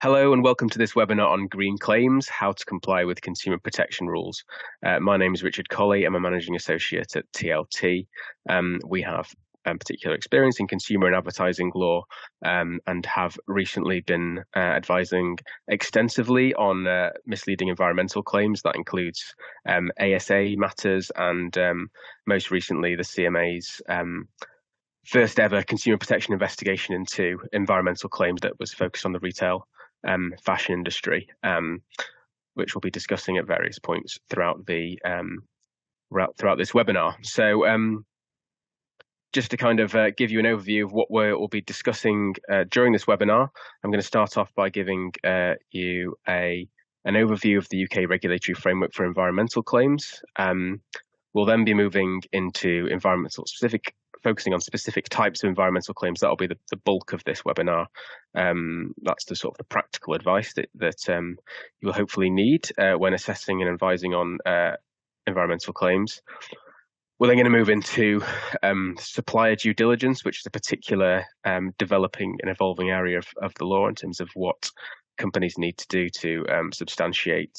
Hello and welcome to this webinar on green claims, how to comply with consumer protection rules. My name is Richard Colley. I'm a managing associate at TLT. We have particular experience in consumer and advertising law and have recently been advising extensively on misleading environmental claims. That includes ASA matters and most recently the CMA's first ever consumer protection investigation into environmental claims that was focused on the retail fashion industry, which we'll be discussing at various points throughout the throughout this webinar. So just to kind of give you an overview of what we'll be discussing during this webinar, I'm going to start off by giving you an overview of the UK regulatory framework for environmental claims. We'll then be moving into focusing on specific types of environmental claims. That'll be the bulk of this webinar. That's the sort of the practical advice that you will hopefully need when assessing and advising on environmental claims. We're then going to move into supplier due diligence, which is a particular developing and evolving area of the law in terms of what companies need to do to substantiate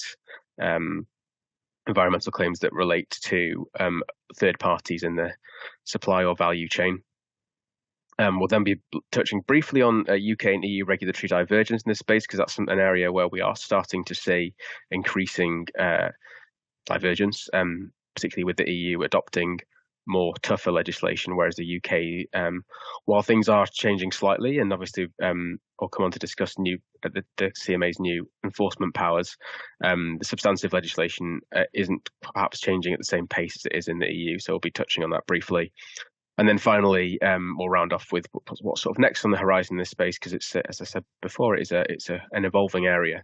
environmental claims that relate to third parties in the supply or value chain. We'll then be touching briefly on UK and EU regulatory divergence in this space, because that's an area where we are starting to see increasing divergence, particularly with the EU adopting more tougher legislation, whereas the UK, while things are changing slightly, and obviously I'll come on to discuss the CMA's new enforcement powers, the substantive legislation isn't perhaps changing at the same pace as it is in the EU, so we'll be touching on that briefly. And then finally, we'll round off with what's sort of next on the horizon in this space, because it's, as I said before, it's an evolving area.